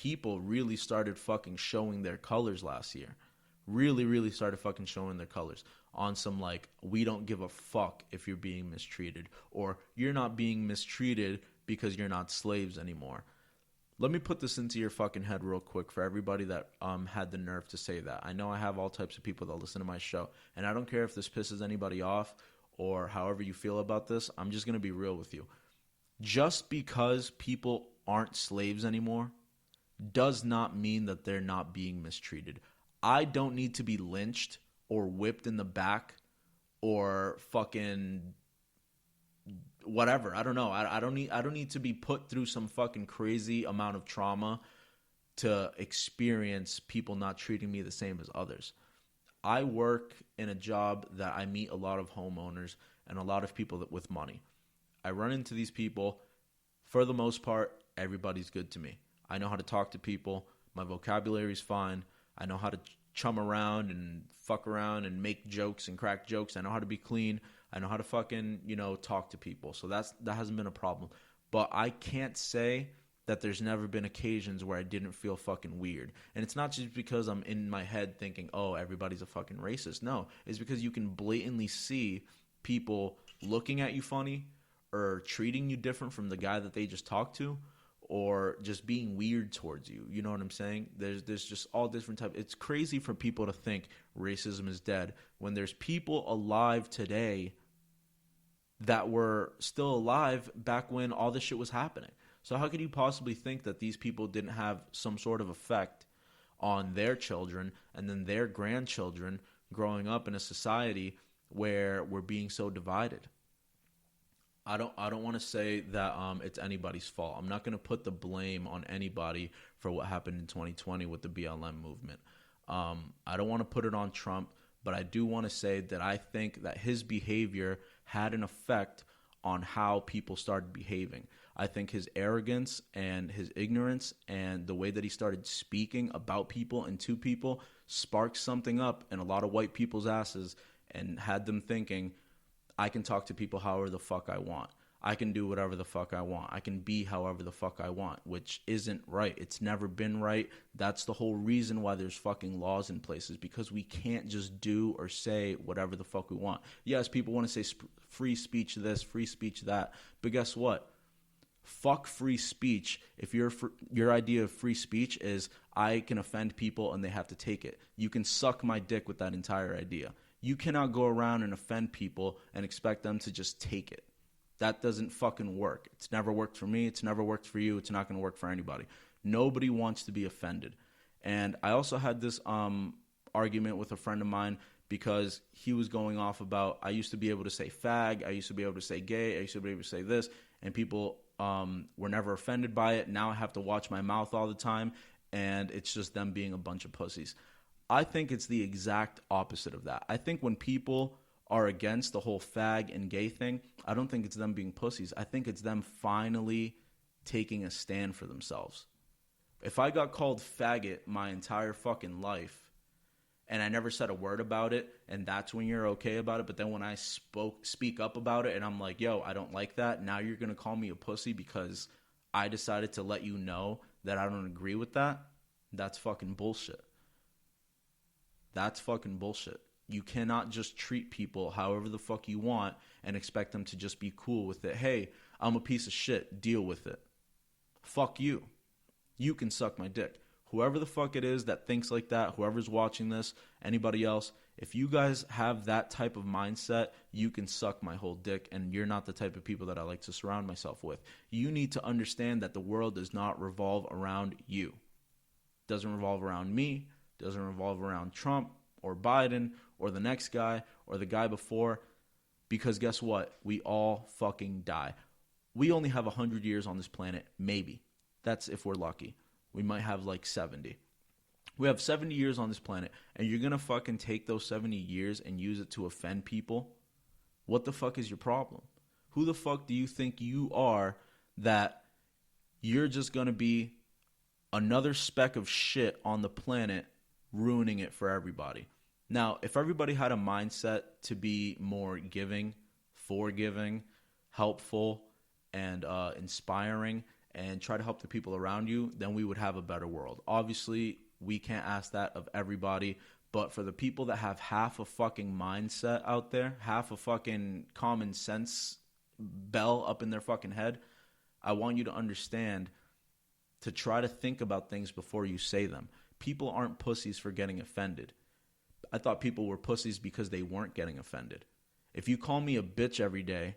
people really started fucking showing their colors last year. Really, really started fucking showing their colors on some like, we don't give a fuck if you're being mistreated, or you're not being mistreated because you're not slaves anymore. Let me put this into your fucking head real quick for everybody that had the nerve to say that. I know I have all types of people that listen to my show, and I don't care if this pisses anybody off or however you feel about this. I'm just going to be real with you. Just because people aren't slaves anymore does not mean that they're not being mistreated. I don't need to be lynched or whipped in the back or fucking whatever. I don't know. I don't need to be put through some fucking crazy amount of trauma to experience people not treating me the same as others. I work in a job that I meet a lot of homeowners and a lot of people with money. I run into these people. For the most part, everybody's good to me. I know how to talk to people. My vocabulary is fine. I know how to chum around and fuck around and make jokes and crack jokes. I know how to be clean. I know how to fucking, talk to people. So that hasn't been a problem. But I can't say that there's never been occasions where I didn't feel fucking weird. And it's not just because I'm in my head thinking, oh, everybody's a fucking racist. No, it's because you can blatantly see people looking at you funny or treating you different from the guy that they just talked to, or just being weird towards you. You know what I'm saying? There's just all different types. It's crazy for people to think racism is dead when there's people alive today that were still alive back when all this shit was happening. So how could you possibly think that these people didn't have some sort of effect on their children and then their grandchildren growing up in a society where we're being so divided? I don't want to say that it's anybody's fault. I'm not going to put the blame on anybody for what happened in 2020 with the BLM movement. I don't want to put it on Trump, but I do want to say that I think that his behavior had an effect on how people started behaving. I think his arrogance and his ignorance and the way that he started speaking about people and to people sparked something up in a lot of white people's asses and had them thinking, I can talk to people however the fuck I want. I can do whatever the fuck I want. I can be however the fuck I want, which isn't right. It's never been right. That's the whole reason why there's fucking laws in places, because we can't just do or say whatever the fuck we want. Yes, people want to say free speech this, free speech that, but guess what? Fuck free speech if your idea of free speech is I can offend people and they have to take it. You can suck my dick with that entire idea. You cannot go around and offend people and expect them to just take it. That doesn't fucking work. It's never worked for me. It's never worked for you. It's not going to work for anybody. Nobody wants to be offended. And I also had this argument with a friend of mine because he was going off about, I used to be able to say fag, I used to be able to say gay, I used to be able to say this, and people were never offended by it. Now I have to watch my mouth all the time, and it's just them being a bunch of pussies. I think it's the exact opposite of that. I think when people are against the whole fag and gay thing, I don't think it's them being pussies. I think it's them finally taking a stand for themselves. If I got called faggot my entire fucking life and I never said a word about it, and that's when you're okay about it, but then when I speak up about it and I'm like, yo, I don't like that, now you're going to call me a pussy because I decided to let you know that I don't agree with that, that's fucking bullshit. That's fucking bullshit. You cannot just treat people however the fuck you want and expect them to just be cool with it. Hey, I'm a piece of shit. Deal with it. Fuck you. You can suck my dick. Whoever the fuck it is that thinks like that, whoever's watching this, anybody else, if you guys have that type of mindset, you can suck my whole dick, and you're not the type of people that I like to surround myself with. You need to understand that the world does not revolve around you. It doesn't revolve around me. Doesn't revolve around Trump or Biden or the next guy or the guy before, because guess what? We all fucking die. We only have 100 years on this planet, maybe. That's if we're lucky. We might have like 70. We have 70 years on this planet, and you're going to fucking take those 70 years and use it to offend people? What the fuck is your problem? Who the fuck do you think you are that you're just going to be another speck of shit on the planet ruining it for everybody? Now, if everybody had a mindset to be more giving, forgiving, helpful, and inspiring, and try to help the people around you, then we would have a better world. Obviously, we can't ask that of everybody, but for the people that have half a fucking mindset out there, half a fucking common sense bell up in their fucking head, I want you to understand to try to think about things before you say them. People aren't pussies for getting offended. I thought people were pussies because they weren't getting offended. If you call me a bitch every day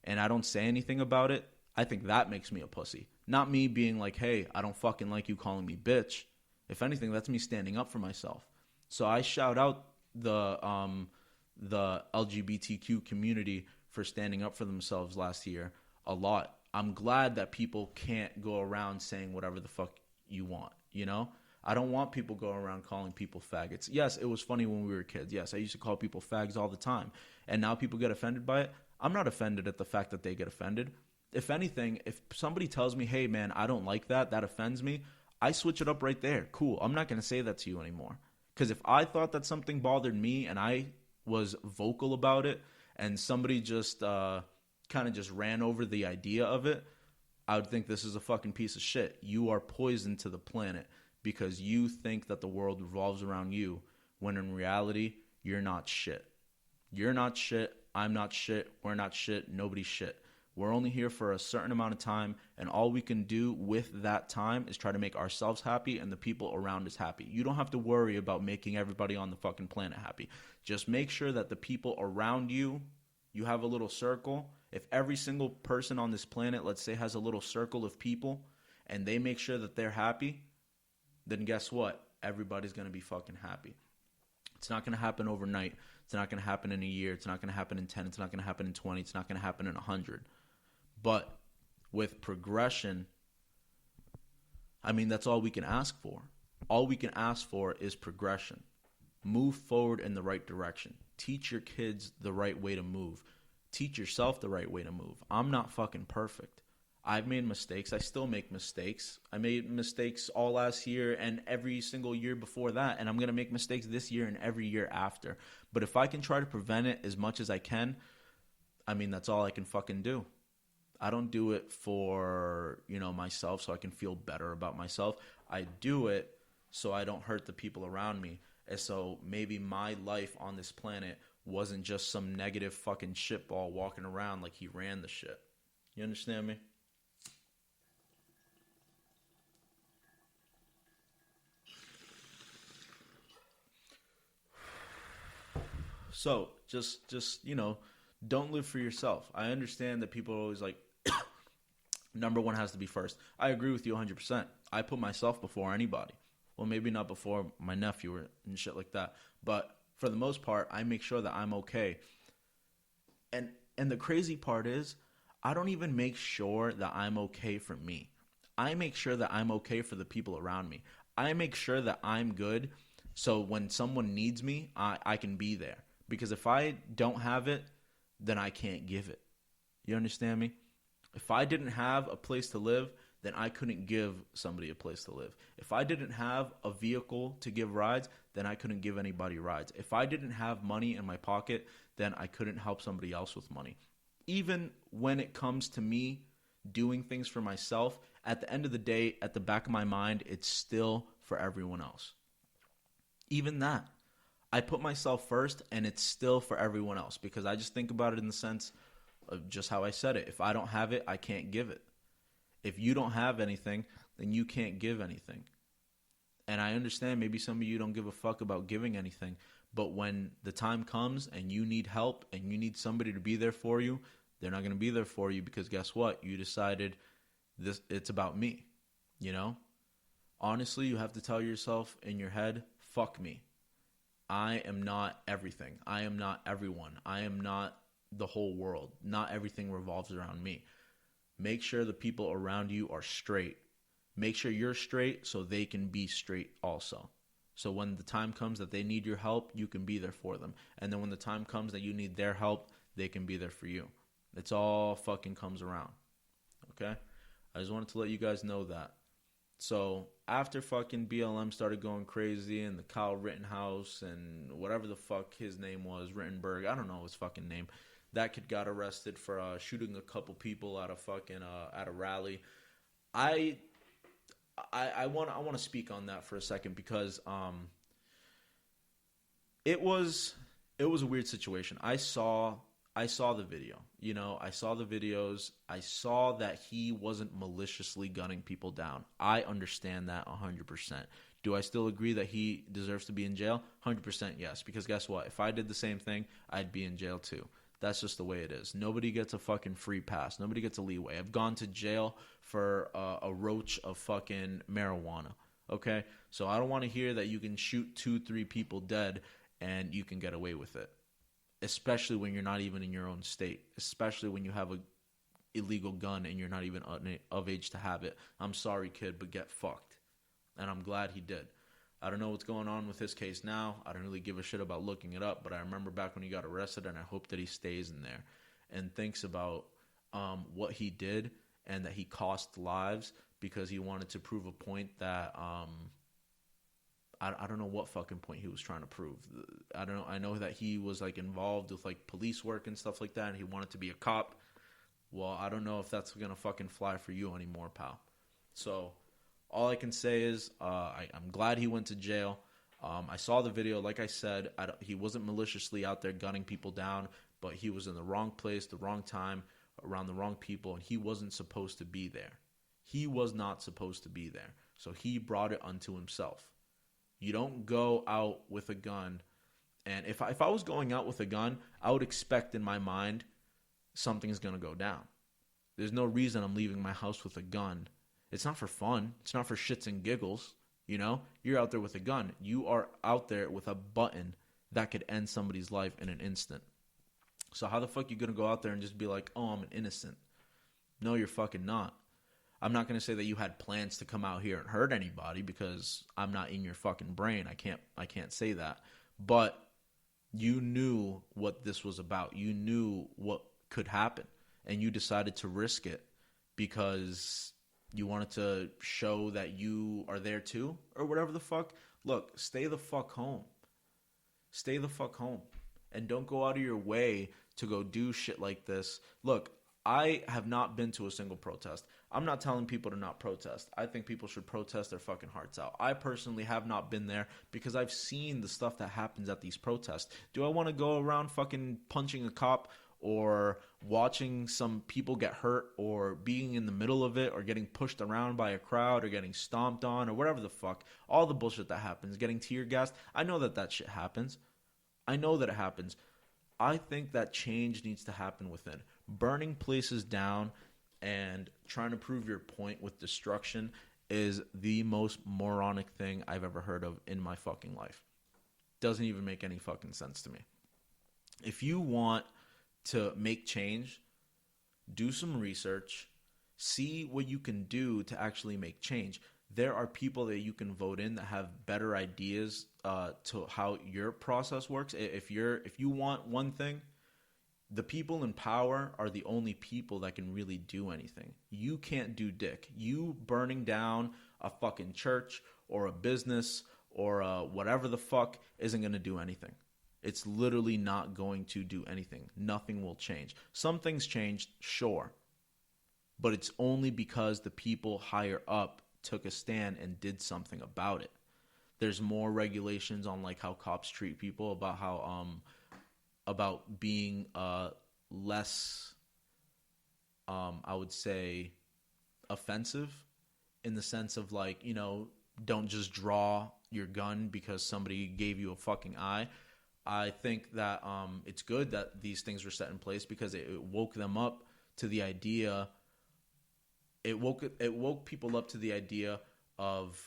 and I don't say anything about it, I think that makes me a pussy. Not me being like, hey, I don't fucking like you calling me bitch. If anything, that's me standing up for myself. So I shout out the LGBTQ community for standing up for themselves last year a lot. I'm glad that people can't go around saying whatever the fuck you want, you know? I don't want people going around calling people faggots. Yes, it was funny when we were kids. Yes, I used to call people fags all the time. And now people get offended by it. I'm not offended at the fact that they get offended. If anything, if somebody tells me, hey, man, I don't like that, that offends me, I switch it up right there. Cool. I'm not going to say that to you anymore. Because if I thought that something bothered me and I was vocal about it and somebody just kind of just ran over the idea of it, I would think this is a fucking piece of shit. You are poison to the planet because you think that the world revolves around you when in reality, you're not shit. You're not shit. I'm not shit. We're not shit. Nobody's shit. We're only here for a certain amount of time, and all we can do with that time is try to make ourselves happy and the people around us happy. You don't have to worry about making everybody on the fucking planet happy. Just make sure that the people around you, you have a little circle. If every single person on this planet, let's say, has a little circle of people, and they make sure that they're happy, then guess what? Everybody's going to be fucking happy. It's not going to happen overnight. It's not going to happen in a year. It's not going to happen in 10. It's not going to happen in 20. It's not going to happen in 100. But with progression, I mean, that's all we can ask for. All we can ask for is progression. Move forward in the right direction. Teach your kids the right way to move. Teach yourself the right way to move. I'm not fucking perfect. I've made mistakes. I still make mistakes. I made mistakes all last year and every single year before that, and I'm going to make mistakes this year and every year after. But if I can try to prevent it as much as I can, I mean, that's all I can fucking do. I don't do it for, myself so I can feel better about myself. I do it so I don't hurt the people around me. And so maybe my life on this planet wasn't just some negative fucking shitball walking around like he ran the shit. You understand me? So just don't live for yourself. I understand that people are always like, number one has to be first. I agree with you 100%. I put myself before anybody. Well, maybe not before my nephew and shit like that. But for the most part, I make sure that I'm okay. And the crazy part is, I don't even make sure that I'm okay for me. I make sure that I'm okay for the people around me. I make sure that I'm good so when someone needs me, I can be there. Because if I don't have it, then I can't give it. You understand me? If I didn't have a place to live, then I couldn't give somebody a place to live. If I didn't have a vehicle to give rides, then I couldn't give anybody rides. If I didn't have money in my pocket, then I couldn't help somebody else with money. Even when it comes to me doing things for myself, at the end of the day, at the back of my mind, it's still for everyone else. Even that. I put myself first, and it's still for everyone else because I just think about it in the sense of just how I said it. If I don't have it, I can't give it. If you don't have anything, then you can't give anything. And I understand maybe some of you don't give a fuck about giving anything, but when the time comes and you need help and you need somebody to be there for you, they're not going to be there for you because guess what? You decided it's about me, Honestly, you have to tell yourself in your head, fuck me. I am not everything. I am not everyone. I am not the whole world. Not everything revolves around me. Make sure the people around you are straight. Make sure you're straight so they can be straight also. So when the time comes that they need your help, you can be there for them. And then when the time comes that you need their help, they can be there for you. It's all fucking comes around. Okay? I just wanted to let you guys know that. So after fucking BLM started going crazy and the Kyle Rittenhouse and whatever the fuck his name was, Rittenberg, I don't know his fucking name, that kid got arrested for shooting a couple people at a fucking at a rally. I I want to speak on that for a second because it was it was a weird situation. I saw the video. You know, I saw the videos. I saw that he wasn't maliciously gunning people down. I understand that 100%. Do I still agree that he deserves to be in jail? 100% yes. Because guess what? If I did the same thing, I'd be in jail too. That's just the way it is. Nobody gets a fucking free pass. Nobody gets a leeway. I've gone to jail for a roach of fucking marijuana. Okay? So I don't want to hear that you can shoot 2, 3 people dead and you can get away with it. Especially when you're not even in your own state. Especially when you have a illegal gun and you're not even of age to have it. I'm sorry, kid, but get fucked. And I'm glad he did. I don't know what's going on with his case now. I don't really give a shit about looking it up, but I remember back when he got arrested, and I hope that he stays in there and thinks about what he did and that he cost lives because he wanted to prove a point that I don't know what fucking point he was trying to prove. I don't know. I know that he was like involved with like police work and stuff like that, and he wanted to be a cop. Well, I don't know if that's gonna fucking fly for you anymore, pal. So all I can say is I'm glad he went to jail. I saw the video. Like I said, he wasn't maliciously out there gunning people down, but he was in the wrong place, the wrong time, around the wrong people, and he wasn't supposed to be there. He was not supposed to be there. So he brought it unto himself. You don't go out with a gun. And if I was going out with a gun, I would expect in my mind something's going to go down. There's no reason I'm leaving my house with a gun. It's not for fun. It's not for shits and giggles. You know, you're out there with a gun. You are out there with a button that could end somebody's life in an instant. So how the fuck you going to go out there and just be like, oh, I'm an innocent? No, you're fucking not. I'm not going to say that you had plans to come out here and hurt anybody because I'm not in your fucking brain. I can't say that. But you knew what this was about. You knew what could happen. And you decided to risk it because you wanted to show that you are there too or whatever the fuck. Look, stay the fuck home. Stay the fuck home. And don't go out of your way to go do shit like this. Look, I have not been to a single protest. I'm not telling people to not protest. I think people should protest their fucking hearts out. I personally have not been there because I've seen the stuff that happens at these protests. Do I want to go around fucking punching a cop or watching some people get hurt or being in the middle of it or getting pushed around by a crowd or getting stomped on or whatever the fuck? All the bullshit that happens, getting tear gassed. I know that shit happens. I know that it happens. I think that change needs to happen within. Burning places down and trying to prove your point with destruction is the most moronic thing I've ever heard of in my fucking life. Doesn't even make any fucking sense to me. If you want to make change, do some research, see what you can do to actually make change. There are people that you can vote in that have better ideas to how your process works. If you want one thing, the people in power are the only people that can really do anything. You can't do dick. You burning down a fucking church or a business or whatever the fuck isn't going to do anything. It's literally not going to do anything. Nothing will change. Some things changed, sure. But it's only because the people higher up took a stand and did something about it. There's more regulations on like how cops treat people, about how about being less I would say offensive in the sense of like, you know, don't just draw your gun because somebody gave you a fucking eye. I think that it's good that these things were set in place because it woke them up to the idea. It woke people up to the idea of,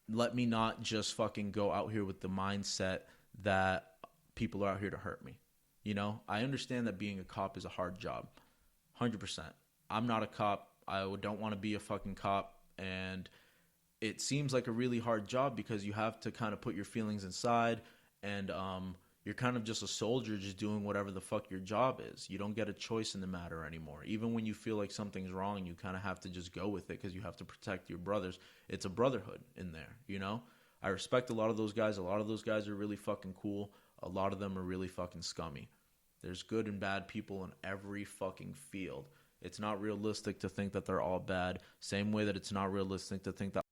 let me not just fucking go out here with the mindset that people are out here to hurt me. You know, I understand that being a cop is a hard job. 100%. I'm not a cop. I don't want to be a fucking cop. And it seems like a really hard job because you have to kind of put your feelings inside. And you're kind of just a soldier just doing whatever the fuck your job is. You don't get a choice in the matter anymore. Even when you feel like something's wrong, you kind of have to just go with it because you have to protect your brothers. It's a brotherhood in there, you know? I respect a lot of those guys. A lot of those guys are really fucking cool. A lot of them are really fucking scummy. There's good and bad people in every fucking field. It's not realistic to think that they're all bad. Same way that it's not realistic to think that